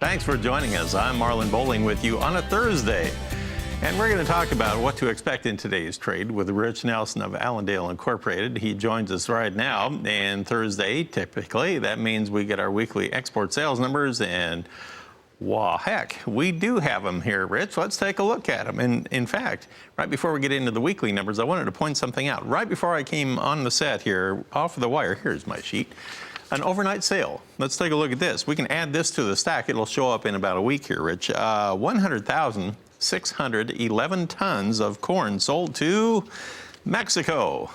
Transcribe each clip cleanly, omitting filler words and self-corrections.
Thanks for joining us. I'm Marlon Bowling with you on a Thursday. And we're going to talk about what to expect in today's trade with Rich Nelson of Allendale Incorporated. He joins us right now. And Thursday, typically, that means we get our weekly export sales numbers. And, wow, heck, we do have them here, Rich. Let's take a look at them. And in fact, right before we get into the weekly numbers, I wanted to point something out. Right before I came on the set here, off the wire, here's my sheet. An overnight sale. Let's take a look at this. We can add this to the stack. It'll show up in about a week here, Rich. 100,611 tons of corn sold to Mexico.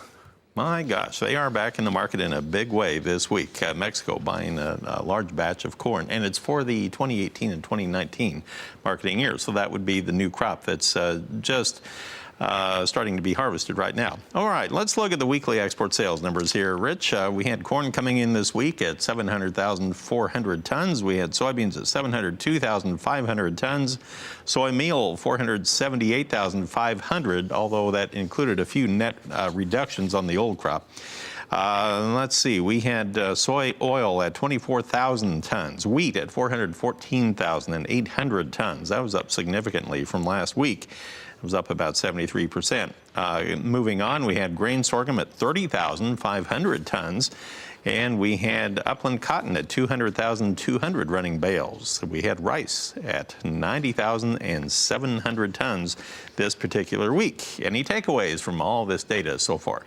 My gosh, they are back in the market in a big way this week. Mexico buying a large batch of corn, and it's for the 2018 and 2019 marketing year. So that would be the new crop that's just starting to be harvested right now. All right, let's look at the weekly export sales numbers here, Rich. We had corn coming in this week at 700,400 tons. We had soybeans at 702,500 tons. Soy meal, 478,500, although that included a few net reductions on the old crop. Let's see, we had soy oil at 24,000 tons, wheat at 414,800 tons. That was up significantly from last week. It was up about 73%. Moving on, we had grain sorghum at 30,500 tons, and we had upland cotton at 200,200 running bales. We had rice at 90,700 tons this particular week. Any takeaways from all this data so far?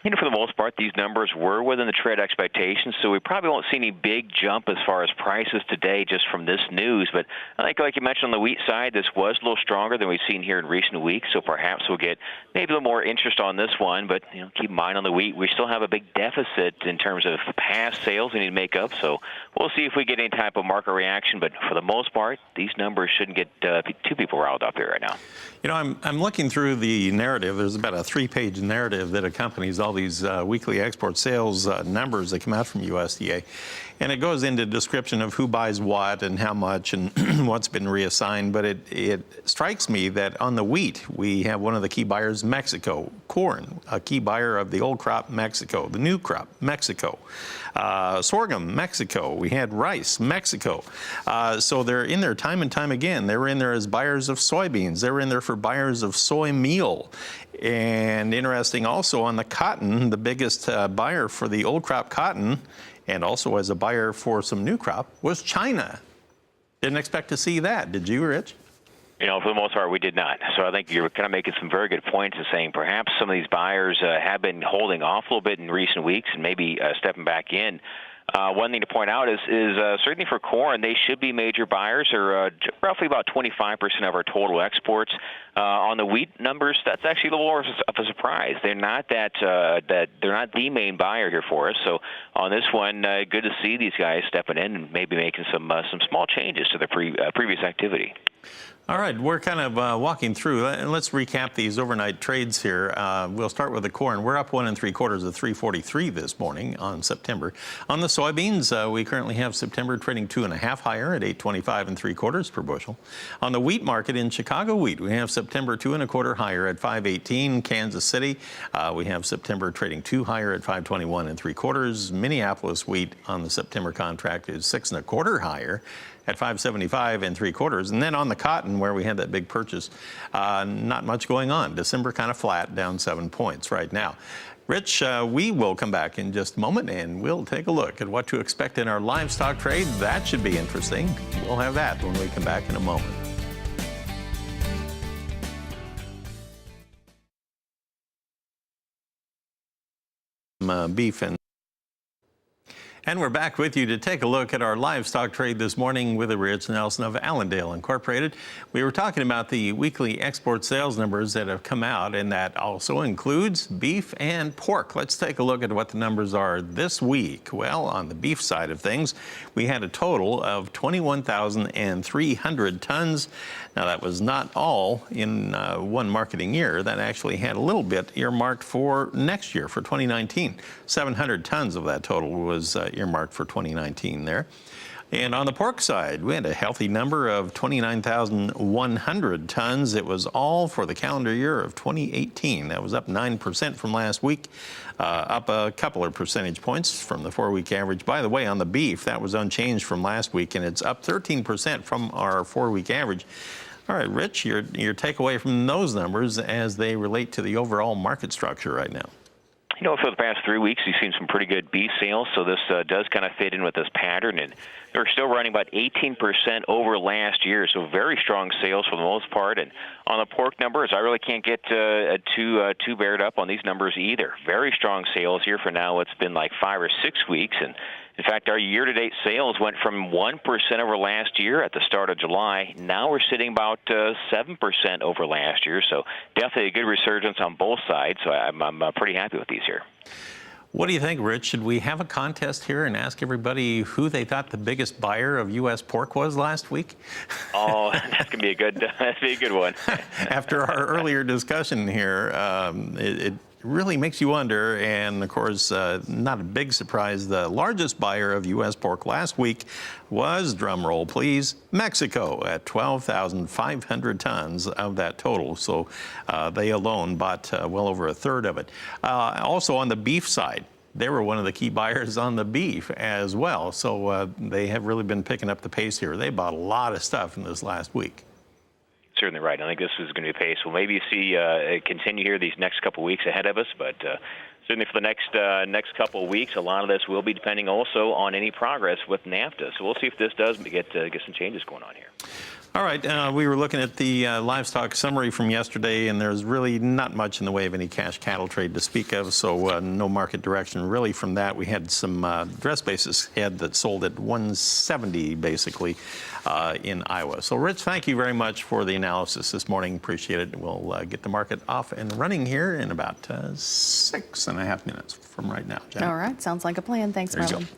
For the most part, these numbers were within the trade expectations, so we probably won't see any big jump as far as prices today just from this news. But I think, like you mentioned on the wheat side, this was a little stronger than we've seen here in recent weeks, so perhaps we'll get maybe a little more interest on this one. But keep in mind on the wheat, we still have a big deficit in terms of past sales we need to make up, so we'll see if we get any type of market reaction. But for the most part, these numbers shouldn't get two people riled up here right now. I'm looking through the narrative. There's about a 3-page narrative that accompanies all these weekly export sales numbers that come out from USDA. And it goes into description of who buys what and how much and what's been reassigned. But it strikes me that on the wheat, we have one of the key buyers, Mexico. Corn, a key buyer of the old crop, Mexico. The new crop, Mexico. Sorghum, Mexico. We had rice, Mexico. So they're in there time and time again. They were in there as buyers of soybeans. They were in there for buyers of soy meal. And interesting also on the cotton, the biggest buyer for the old crop cotton, and also as a buyer for some new crop, was China. Didn't expect to see that. Did you, Rich? For the most part, we did not. So I think you're kind of making some very good points in saying perhaps some of these buyers have been holding off a little bit in recent weeks and maybe stepping back in. One thing to point out is certainly for corn, they should be major buyers, or roughly about 25% of our total exports. On the wheat numbers, that's actually a little more of a surprise. They're not they're not the main buyer here for us. So on this one, good to see these guys stepping in and maybe making some small changes to their previous activity. All right, we're kind of walking through. Let's recap these overnight trades here. We'll start with the corn. We're up 1 3/4 at 343 this morning on September. On the soybeans, we currently have September trading 2.5 higher at 825 3/4 per bushel. On the wheat market in Chicago wheat, we have September 2 1/4 higher at 518. Kansas City, we have September trading 2 higher at 521 3/4. Minneapolis wheat on the September contract is 6 1/4 higher at 575 3/4. And then on the cotton, where we had that big purchase, not much going on. December kind of flat, down 7 points right now. Rich, we will come back in just a moment and we'll take a look at what to expect in our livestock trade. That should be interesting. We'll have that when we come back in a moment. Beef and we're back with you to take a look at our livestock trade this morning with Rich Nelson of Allendale Incorporated. We were talking about the weekly export sales numbers that have come out, and that also includes beef and pork. Let's take a look at what the numbers are this week. Well, on the beef side of things, we had a total of 21,300 tons. Now, that was not all in one marketing year. That actually had a little bit earmarked for next year, for 2019. 700 tons of that total was earmarked for 2019 there. And on the pork side, we had a healthy number of 29,100 tons. It was all for the calendar year of 2018. That was up 9% from last week, up a couple of percentage points from the 4-week average. By the way, on the beef, that was unchanged from last week, and it's up 13% from our 4-week average. All right, Rich, your takeaway from those numbers as they relate to the overall market structure right now. You know, for the past 3 weeks, you've seen some pretty good beef sales, so this does kind of fit in with this pattern, and they're still running about 18% over last year, so very strong sales for the most part. And on the pork numbers, I really can't get too bared up on these numbers either. Very strong sales here for now. It's been like 5 or 6 weeks, and in fact, our year-to-date sales went from 1% over last year at the start of July. Now we're sitting about 7% over last year, so definitely a good resurgence on both sides. So I'm pretty happy with these here. What do you think, Rich? Should we have a contest here and ask everybody who they thought the biggest buyer of U.S. pork was last week? Oh, that's gonna be a good one. After our earlier discussion here, it really makes you wonder, and of course, not a big surprise, the largest buyer of U.S. pork last week was, drum roll please, Mexico at 12,500 tons of that total. So they alone bought well over a third of it. Also on the beef side, they were one of the key buyers on the beef as well. So they have really been picking up the pace here. They bought a lot of stuff in this last week. Certainly right. I think this is going to be a pace. We'll maybe see continue here these next couple of weeks ahead of us, but certainly for the next couple of weeks, a lot of this will be depending also on any progress with NAFTA. So we'll see if this does get some changes going on here. All right, we were looking at the livestock summary from yesterday, and there's really not much in the way of any cash cattle trade to speak of, so no market direction really from that. We had some dress basis head that sold at 170 basically in Iowa. So Rich, thank you very much for the analysis this morning. Appreciate it. We'll get the market off and running here in about 6.5 minutes from right now. Jen. All right, sounds like a plan. Thanks, There you Marlon. go.